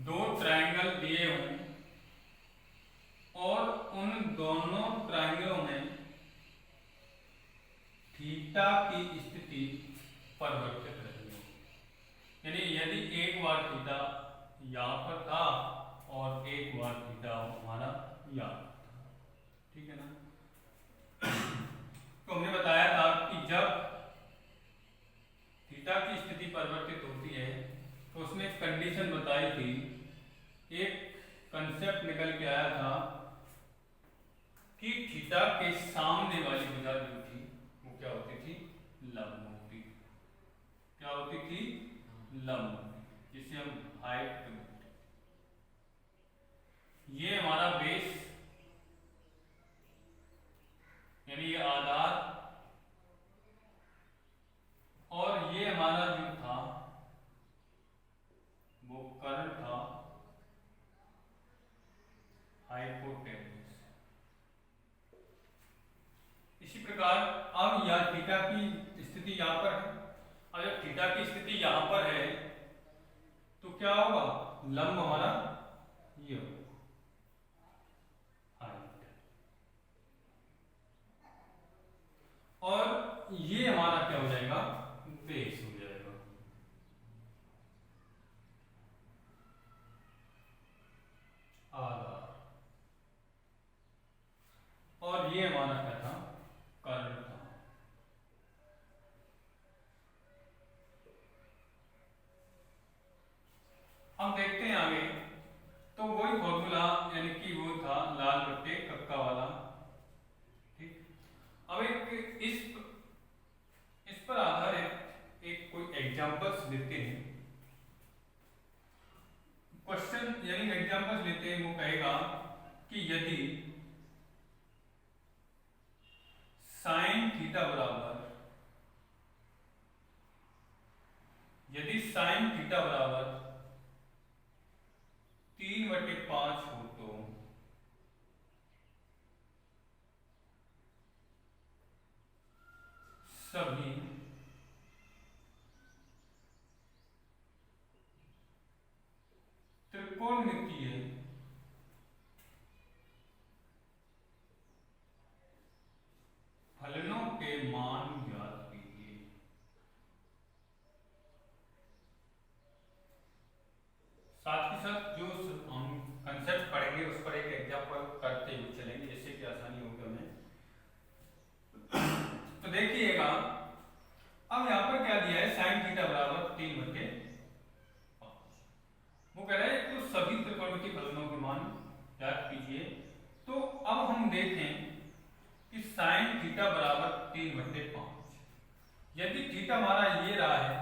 दो ट्रायंगल दिए हों और उन दोनों ट्रायंगलों में थीटा की स्थिति परिवर्तित रही हो, यानी यदि एक बार थीटा यहां पर था और एक बार थीटा हमारा यहाँ था, ठीक है ना। तो हमने बताया था कि जब थीटा की स्थिति परिवर्तित होती है तो उसने एक कंडीशन बताई थी, एक कंसेप्ट निकल के आया था कि थीटा के सामने वाली भुजा जो थी वो क्या होती थी, लंब होती। क्या होती थी, लंब, जिसे हम हाइट बोलते। ये हमारा बेस यानी ये आधार और ये हमारा जो था वो कर्ण था, हाइपोटेन्यूस। इसी प्रकार अब यह थीटा की स्थिति यहां पर है। अब जब थीटा की स्थिति यहां पर है तो क्या होगा, लंब हमारा ये होगा, हाइट, और ये हमारा क्या हो जाएगा, बेस हो जाएगा। आधार, और ये हमारा क्या था, कर्ण था। हम देखते हैं आगे, तो वही फॉर्मूला यानी कि वो था लाल बट्टे कक्का वाला, ठीक। अब एक इस पर आधारित एक कोई एग्जांपल्स लेते हैं, क्वेश्चन यानी एग्जांपल्स लेते हैं। वो कहेगा कि यदि साइन थीटा बराबर 3/5 हो तो सभी त्रिकोणमितीय फलनों के मान ज्ञात कीजिए। साथ ही साथ जो हम कंसेप्ट पढ़ेंगे उस पर एक एग्जांपल करते हुए चलेंगे, जिससे कि आसानी होगी हमें। तो देखिएगा, अब यहां पर क्या दिया है, साइन थीटा बराबर 3/5। वो कह रहा है तो सभी त्रिकोणमितीय फलनों के मान ज्ञात कीजिए। तो अब हम देखें कि साइन थीटा बराबर 3/5, यदि थीटा हमारा ये रहा है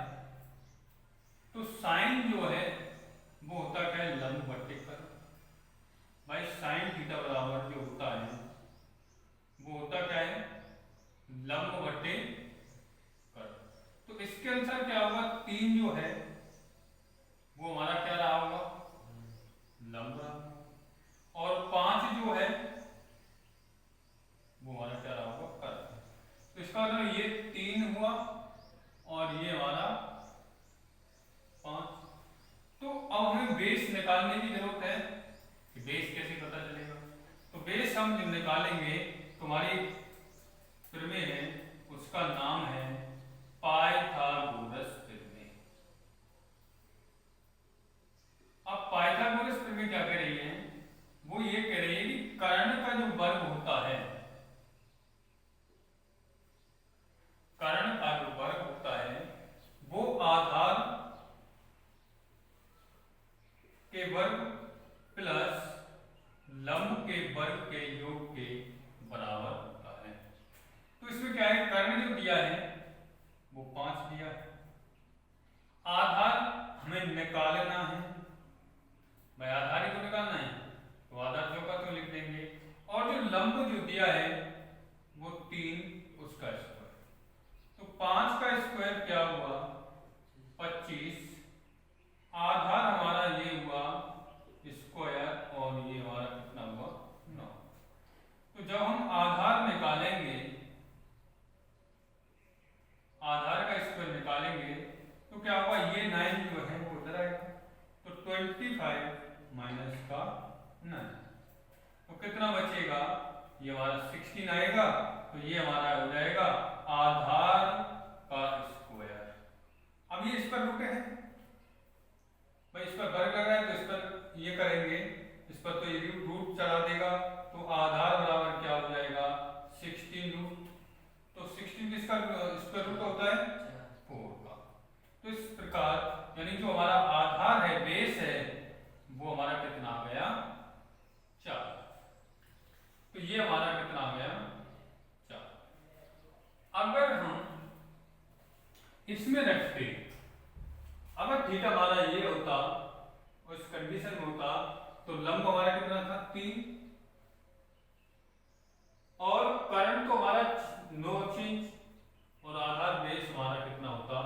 तो साइन जो है वो होता क्या है, लंब बट्टे कर्ण। भाई साइन थीटा बराबर जो होता है वो होता क्या है, लंब बट्टे कर्ण। तो इसके अनुसार क्या होगा, 3 जो है वो हमारा क्या रहा होगा, लंब रहा, और 5 जो है वो हमारा क्या रहा होगा, कर्ण। तो इसका मतलब ये 3 हुआ और ये हमारा 5। तो अब हमें बेस निकालने की जरूरत है कि बेस कैसे पता चलेगा। तो बेस हम जब निकालेंगे तो हमारी प्रमेय है, उसका नाम है पाइथागोरस प्रमेय। अब पाइथागोरस प्रमेय क्या कह रही है, वो ये कह रही है कि कर्ण का जो वर्ग होता है, कर्ण का जो वर्ग होता है वो आधार के वर्ग प्लस लंब के वर्ग के योग के बराबर होता है। तो इसमें क्या है, कर्ण जो दिया है वो 5 दिया है, आधार हमें निकालना है, भाई आधार ही तो निकालना है, तो आधार जो का तो लिख देंगे, और जो लंब जो दिया है वो 3, उसका स्क्वायर। तो 5 का स्क्वायर क्या हुआ, 25, आधार हमारा ये हुआ स्क्वायर, और ये हमारा कितना हुआ, 9। तो जब हम आधार निकालेंगे, आधार का स्क्वायर निकालेंगे तो क्या होगा, ये 9 जो है वो उधर आएगा, तो 25 माइनस का 9, तो कितना बचेगा, ये हमारा 16 आएगा, तो ये हमारा हो जाएगा आधार का स्क्वायर। अब ये इस पर रूट है भाई, इस पर वर्ग लग रहा है तो इस पर ये करेंगे, इस पर तो ये रूट चढ़ा देगा, तो आधार बराबर क्या हो जाएगा 16 रूट, तो 16 किसका स्क्वायर रूट होता है 4 का। तो इस प्रकार यानी जो हमारा आधार है, बेस है, वो हमारा कितना आ गया 4। तो ये हमारा कितना आ गया 4। अगर हम इसमें रखते, अगर थीटा हमारा ये होता, उस कंडीशन में होता, तो लंब हमारा कितना था 3, और करंट तो हमारा 9 इंच, और आधार बेस हमारा कितना होता,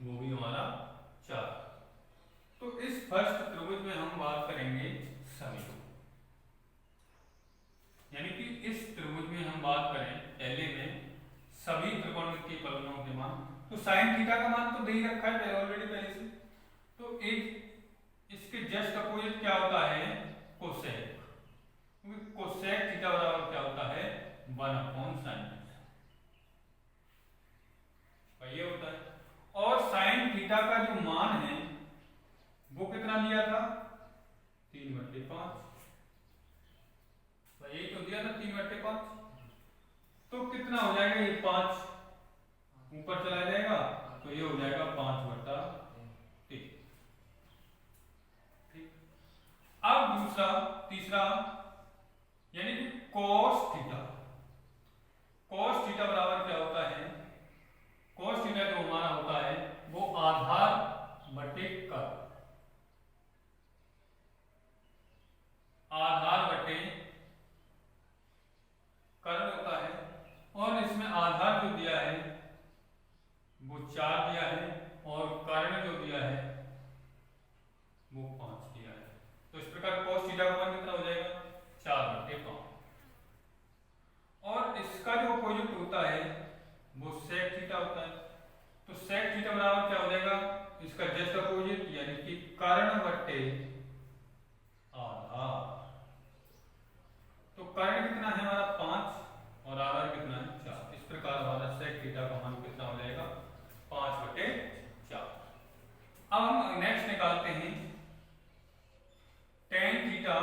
वो भी हमारा 4। तो इस फर्स्ट त्रिभुज में हम बात करेंगे सभी, यानी कि इस त्रिभुज में हम बात करें पहले में सभी त्रिकोणमितीय फलनों के मान, तो साइन थीटा का मान तो दे ही रखा है ऑलरेडी पहले से, तो एक इसके जस्ट अपोजिट क्या होता है कोसेक, क्योंकि कोसेक थीटा बराबर क्या होता है 1/sin थीटा, ये होता है। और साइन थीटा का जो मान है वो कितना दिया था 3/5, यही तो दिया था 3/5, तो कितना हो जाएगा, ये 5 ऊपर चला जाएगा, तो ये हो जाएगा 5/3। ठीक, अब दूसरा तीसरा यानी कि cos थीटा, cos थीटा बराबर क्या होता है, cos थीटा जो हमारा होता है वो आधार बटे कर, आधार बटे कर होता है, और इसमें आधार जो दिया है वो 4 दिया है, और कर्ण जो दिया है वो 5 दिया है। तो इस प्रकार cos थीटा का मान कितना हो जाएगा 4/5, और इसका जो अपोजिट होता है वो sec थीटा होता है, तो sec थीटा बराबर क्या हो जाएगा, इसका जस्ट अपोजिट यानी कि कर्ण बटे आधार, तो कर्ण कितना है हमारा 5 और आधार कितना है 4, इस प्रकार हमारा sec थीटा का मान कितना हो जाएगा 5/4। अब हम नेक्स्ट निकालते हैं tan थीटा,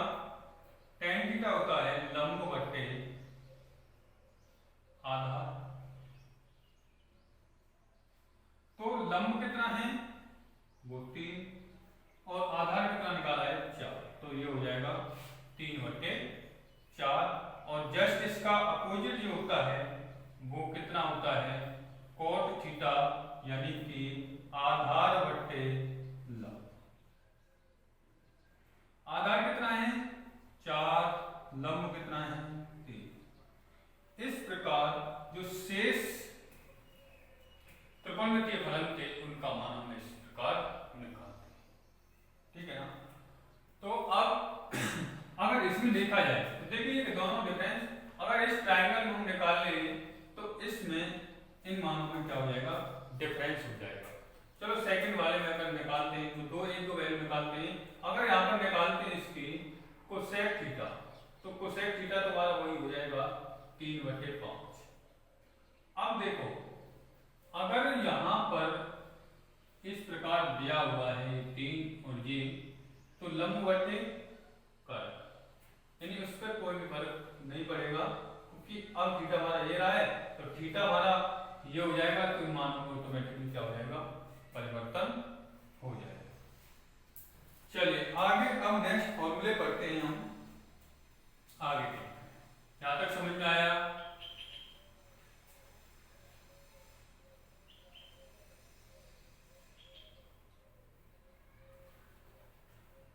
tan थीटा होता है लंब बटे आधार, तो लंब कितना है वो 3, और आधार कितना निकाला है 4, तो ये हो जाएगा 3/4, और जस्ट इसका अपोजिट जो होता है वो कितना होता है cot थीटा, यानी कि आधार बटे लंब, आधार कितना है 4, लंब कितना है 3। इस प्रकार जो शेष त्रिकोणमितीय फलन थे उनका मान हम इस प्रकार निकालते हैं, ठीक है ना। तो अब अगर इसमें देखा जाए तो देखिए कि दोनों डिफरेंस, अगर इस ट्रायंगल में हम निकाल लेंगे तो इसमें इन मानों में क्या हो जाएगा डिफरेंस हो जाएगा। चलो सेकंड वाले में अगर निकालते हैं तो एक दो वैल्यू निकालते हैं, अगर यहाँ पर निकालते हैं इसकी कोसेक थीटा, तो कोसेक थीटा तो हमारा वही हो जाएगा 3/5। अब देखो अगर यहाँ पर इस प्रकार दिया हुआ है 3 और ये, तो लंब बटे कर, यानी उस पर कोई भी फर्क नहीं पड़ेगा, क्योंकि अब थीटा हमारा ये रहा है, तो थीटा हमारा ये हो जाएगा, तो मान ऑटोमेटिकली क्या हो जाएगा परिवर्तन हो जाएगा। चलिए आगे अब नेक्स्ट फॉर्मूले पढ़ते हैं हम, आगे देखते हैं, यहां तक समझ में आया।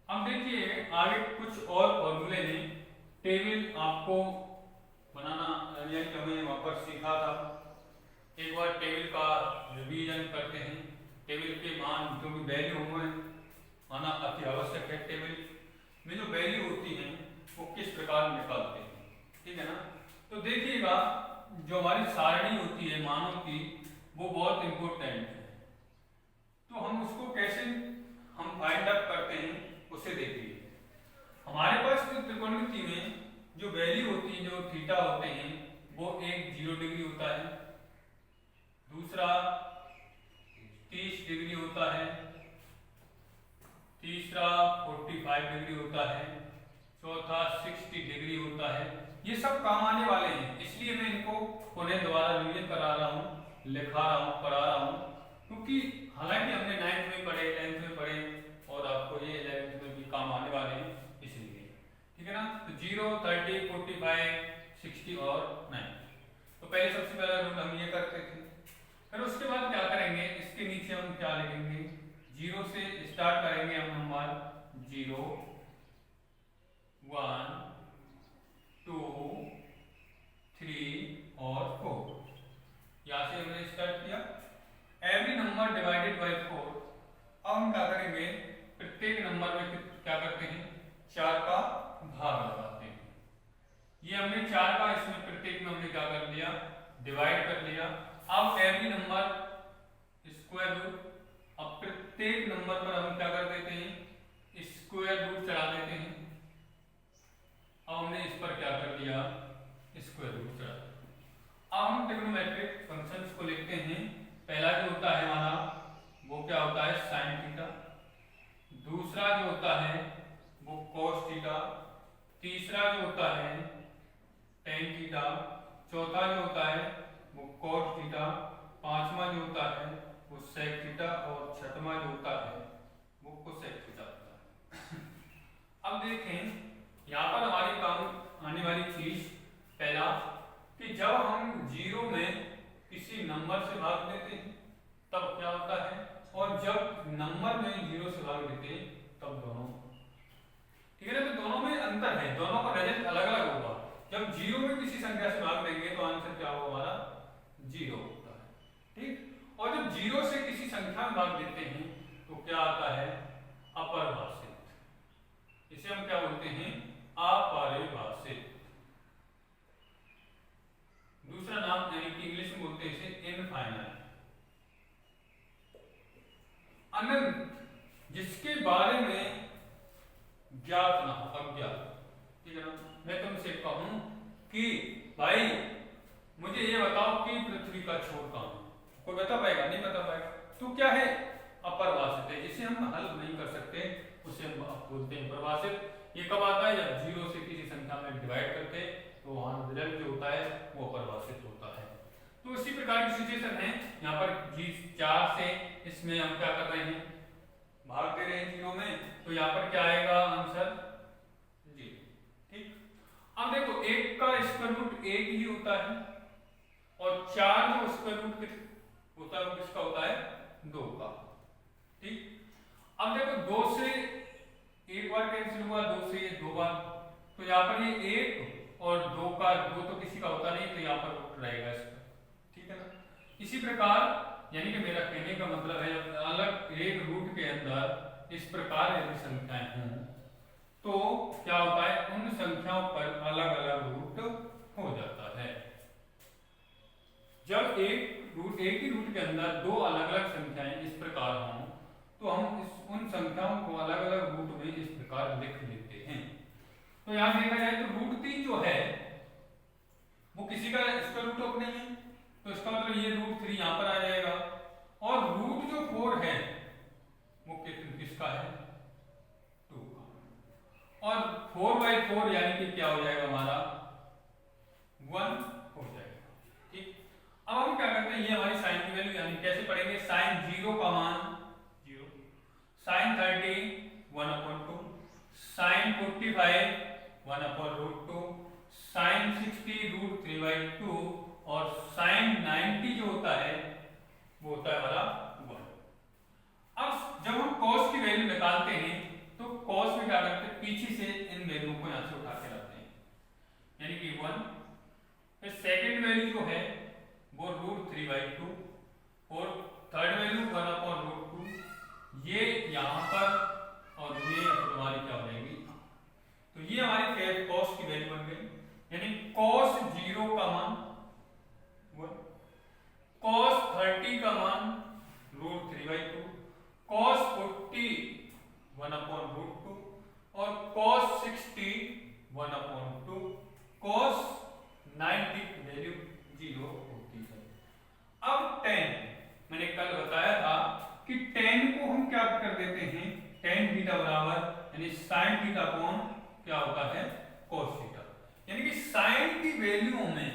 अब देखिए आगे कुछ और फॉर्मूले हैं, टेबल आपको बनाना यानी कि हमें वहां पर सीखा था, एक बार टेबल का रिवीजन करते हैं। टेबल के मान जो भी वैल्यू होंगे माना अति आवश्यक है, टेबल में जो वैल्यू होती है वो किस प्रकार निकालते हैं, ठीक है ना। तो देखिएगा जो हमारी सारणी होती है मानों की वो बहुत इंपॉर्टेंट है, तो हम उसको कैसे हम फाइंड अप करते हैं जो वैल्यू होती है, जो थीटा होते हैं, वो एक 0 डिग्री होता है, दूसरा 30 डिग्री होता है, तीसरा 45 डिग्री होता है, चौथा 60 डिग्री होता है। ये सब काम आने वाले हैं, इसलिए मैं इनको पुनः दोबारा रिवीजन करा रहा हूँ, लिखा रहा हूँ, पढ़ा रहा हूँ, क्योंकि हालांकि हमने 9th में पढ़े, 10th में पढ़े और आपको ये 11th में भी काम आने वाले हैं, इसलिए ठीक है ना। तो 0, 30, 45, 60 और 9। तो पहले सबसे पहला रूल हम ये करते थे, फिर उसके बाद क्या करेंगे, इसके नीचे हम क्या लिखेंगे, 0 से स्टार्ट करेंगे हम नंबर 0, 1, 2, 3 और 4। यहां से हमने स्टार्ट किया। Every number divided by 4। अब हम क्या करेंगे, प्रत्येक नंबर में क्या करते हैं, 4 का भाग लगाते हैं। ये हमने 4 का, इसमें प्रत्येक में हमने क्या कर दिया, डिवाइड कर लिया। अब एवरी नंबर स्क्वायर रूट, अब प्रत्येक नंबर पर हम क्या कर देते हैं, स्क्वायर रूट चढ़ा देते हैं। अब हमने इस पर क्या कर दिया, स्क्वायर रूट चढ़ा दिया। अब हम ट्रिग्नोमेट्रिक फंक्शंस को लिखते हैं। पहला जो होता है हमारा, वो क्या होता है, साइन थीटा। दूसरा जो होता है वो कॉस थीटा। तीसरा जो होता है टेन थीटा। चौथा जो होता है वो कॉट थीटा। पांचवा जो होता है वो सेक थीटा और छठवां जो होता है वो कोसेक थीटा होता है। अब देखें यहाँ पर हमारी काम आने वाली चीज, पहला कि जब हम 0 में किसी नंबर से भाग देते हैं तब क्या होता है, और जब नंबर में 0 से भाग देते हैं तब दोनों, ठीक है ना। तो दोनों में अंतर है, दोनों का रिजल्ट अलग अलग होगा। जब 0 में किसी संख्या से भाग देंगे तो आंसर क्या होगा हमारा, 0 होता है, ठीक। और जब 0 से किसी संख्या में भाग देते हैं तो क्या आता है, अपरिभाषित। इसे हम क्या बोलते हैं, अपरिभाषित। दूसरा नाम यानी कि इंग्लिश में बोलते हैं इसे इनफाइनाइट, अनंत, जिसके बारे में ज्ञात ना हो, अज्ञात, ठीक है ना। मैं तुमसे कहूं कि भाई मुझे ये बताओ कि पृथ्वी का छोर कहां है, कोई बता पाएगा, नहीं बता पाएगा, तो क्या है, अपरिभाषित है, जिसे हम हल नहीं कर सकते, उसे हम बोलते हैं परिभाषित। ये कब आता है, जब 0 से किसी संख्या में डिवाइड करते तो वहां रिजल्ट जो होता है वो अपरिभाषित होता है। तो इसी प्रकार की सिचुएशन है यहाँ पर, 4 से इसमें हम क्या कर रहे हैं, भाग दे रहे हैं 0 में, तो यहाँ पर क्या आएगा आंसर, 0, ठीक। अब देखो 1 का स्क्वायर रूट 1 ही होता है, और 4 जो स्क्वायर रूट होता है वो किसका होता है, 2 का, ठीक। अब देखो 2 से एक बार कैंसिल हुआ, 2 से 2 बार, तो यहाँ पर ये 1 और 2 का 2 तो किसी का होता नहीं, तो यहाँ पर रूट रहेगा इसका, ठीक है ना। इसी प्रकार यानी कि मेरा कहने का मतलब है, जब अलग एक रूट के अंदर इस प्रकार यदि संख्याएं हों तो क्या होता है, उन संख्याओं पर अलग अलग रूट हो जाता है। जब एक ही रूट के अंदर 2 अलग अलग संख्याएं इस प्रकार हों तो हम उन संख्याओं को अलग अलग रूट में इस प्रकार लिख लेते हैं। तो यहां देखा जाए तो रूट 3 जो है वो किसी का स्क्वायर रूट ऑफ नहीं है, तो इसका मतलब ये रूट 3 यहां पर आ जाएगा, और रूट जो 4 है वो किसका है, 2 का, और 4/4 यानी कि क्या हो जाएगा हमारा, 1 हो जाएगा, ठीक। अब हम क्या करते हैं, ये हमारी साइन की वैल्यू, यानी कैसे पढ़ेंगे, साइन 0 का मान 0, साइन 30 1/2, साइन 45 1/√2, साइन 60 √3/2, और साइन 90 जो होता है वो होता है हमारा 1। अब जब हम cos की वैल्यू निकालते हैं तो cos में क्या करते हैं, पीछे से इन वैल्यू को यहां से उठा के लाते हैं, यानी कि 1। फिर सेकंड वैल्यू जो है वो √3/2, और थर्ड वैल्यू 1/√2, ये यहां पर, और ये हमारी क्या हो जाएगी, तो ये हमारी cos की वैल्यू बन गई, यानी cos 0 का मान 1, cos 30 का मान √3/2, cos 40 1/√2, और cos 60 1/2, यानी साइन थीटा अपॉन क्या होता है कोस थीटा। यानी कि साइन की वैल्यू में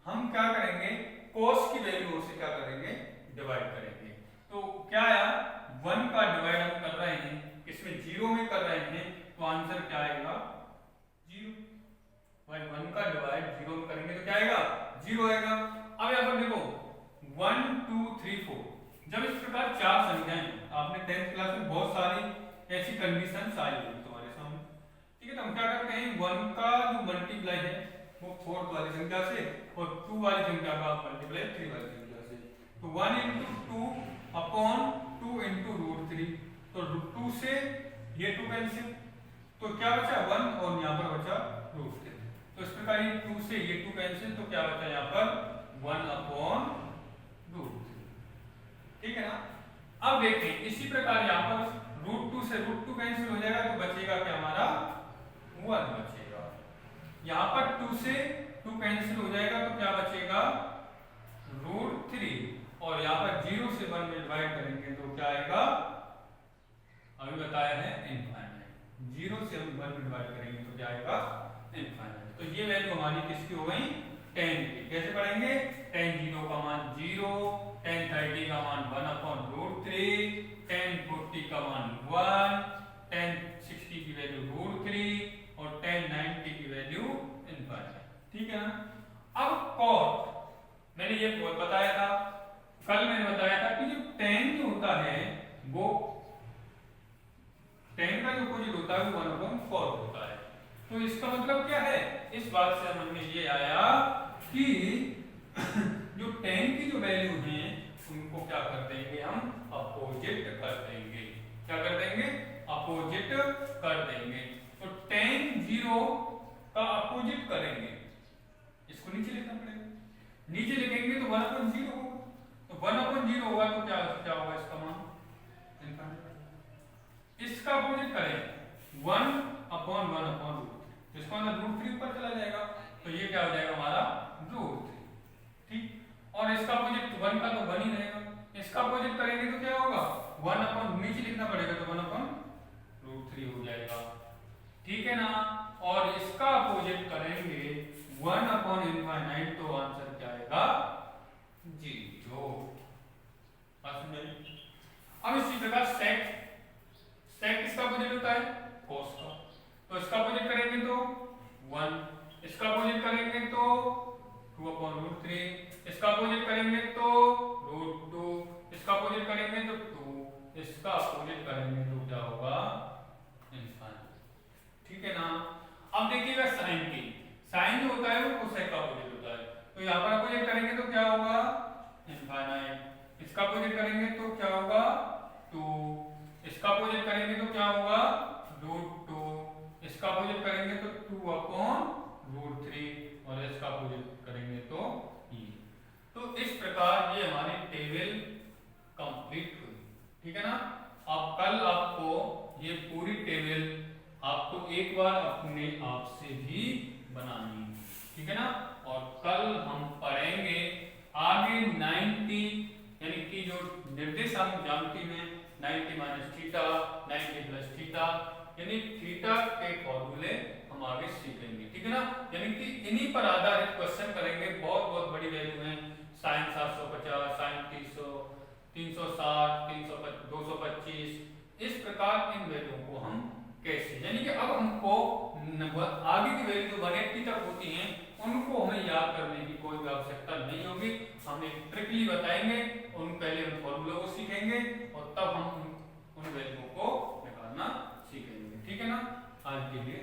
हम क्या करेंगे, कोस की वैल्यू से क्या करेंगे, डिवाइड करेंगे। तो क्या आया, 1 का डिवाइड हम कर रहे हैं किसमें, 0 में कर रहे हैं, तो आंसर क्या आएगा 0। भाई 1 का डिवाइड 0 में करेंगे तो क्या आएगा 0 आएगा। अब यहाँ पर देखो 1 2 3 4, जब इस प्रकार 4 संख्याएं, आपने 10th क्लास में बहुत सारी ऐसी कंडीशंस आई होगी तुम्हारे सामने, ठीक है। तो हम क्या करते हैं, 1 का जो मल्टीप्लाई है वो 4th वाली संख्या से और 2 वाली संख्या का मल्टीप्लाई 3 वाली संख्या से। तो 1 × 2 अपॉन 2 × √3, तो √2 से ये 2 कैंसिल, तो क्या बचा 1 और यहाँ पर बचा √3। तो इस प्रकार ये 2 से ये 2 कैंसिल, तो क्या बचा यहाँ पर 1 अपॉन √3, ठीक है ना। अब देखें इसी प्रकार यहाँ पर √2 से √2 कैंसिल हो जाएगा, तो बचेगा क्या हमारा 1 बचेगा। यहाँ पर 2 से 2 कैंसिल हो जाएगा, तो क्या बचेगा √3, और यहाँ पर 0 से 1 में डिवाइड करेंगे तो क्या आएगा, अभी बताया है इनफाइनाइट। 0 से हम 1 में डिवाइड करेंगे तो क्या आएगा इनफाइनाइट। तो ये वैल्यू हमारी किसकी हो गई 10 की। कैसे पढ़ेंगे, tan 0 का मान 0, tan 30 का मान 1 अपॉन √3, tan 40 का मान 1, tan 60 की वैल्यू √3 और tan 90 की वैल्यू इनफाइनाइट, ठीक है ना। अब cot मैंने ये बताया था, कल मैंने बताया था कि जो tan जो होता है वो tan का जो अपोजिट होता है वो 1/4 होता है। तो इसका मतलब क्या है, इस बात से हमें ये आया कि जो tan की जो वैल्यू है उनको क्या कर देंगे, हम अपोजिट कर देंगे। क्या कर देंगे, अपोजिट कर देंगे। तो tan 0 का अपोजिट करेंगे, इसको नीचे लिखना पड़ेगा, नीचे लिखेंगे तो 1/0 होगा। तो 1/0 होगा तो क्या क्या होगा इसका मान इनफाइनाइट। इसका अपोजिट करें 1/1/√3, इसको अंदर √3 ऊपर चला जाएगा, तो ये क्या हो जाएगा हमारा √3, ठीक। और इसका अपोजिट 1 का तो 1 ही रहेगा, इसका अपोजिट करेंगे तो क्या होगा 1 नीचे लिखना पड़ेगा तो 1/√3 हो जाएगा, ठीक है ना। और इसका अपोजिट करेंगे 1/∞, तो आंसर क्या आएगा 0। अब इसी प्रकार sec किसका अपोजिट होता है cos का, तो इसका अपोजिट करेंगे तो 1, इसका अपोजिट करेंगे तो 2/√3, इसका अपोजिट करेंगे तो √2, इसका अपोजिट करेंगे तो 2, इसका अपोजिट करेंगे तो क्या होगा इनफाइनाइट, ठीक है ना। अब देखिएगा साइन की, साइन जो होता है वो कोसेक का अपोजिट होता है, तो यहाँ पर अपोजिट करेंगे तो क्या होगा इनफाइनाइट, इसका अपोजिट करेंगे तो क्या होगा 2, इसका अपोजिट करेंगे तो क्या होगा √2, इसका अपोजिट करेंगे तो 2/√3 और इसका अपोजिट करेंगे तो ये। तो इस प्रकार ये हमारी टेबल कंप्लीट हुई, ठीक है ना। अब कल आपको ये पूरी टेबल आपको एक बार अपने आप से भी बनानी है, ठीक है ना। और कल हम पढ़ेंगे आगे 90, यानी कि जो निर्देशांक ज्यामिति में 90 - थीटा, 90 + थीटा, यानी थीटा के फॉर्मूले हम आगे सीखेंगे, ठीक है ना। यानी कि इन्हीं पर आधारित क्वेश्चन करेंगे, बहुत बहुत बड़ी वैल्यू है, sin 750, sin 300, 360, 225, इस प्रकार इन वैल्यू को हम कैसे, यानी कि अब हमको आगे की वैल्यू जो 180 तक होती हैं उनको हमें याद करने की कोई आवश्यकता नहीं होगी, हम एक ट्रिकली बताएंगे, पहले उन फॉर्मूलों को सीखेंगे और तब हम उन वैल्यू को निकालना सीखेंगे, ठीक है ना। आज के लिए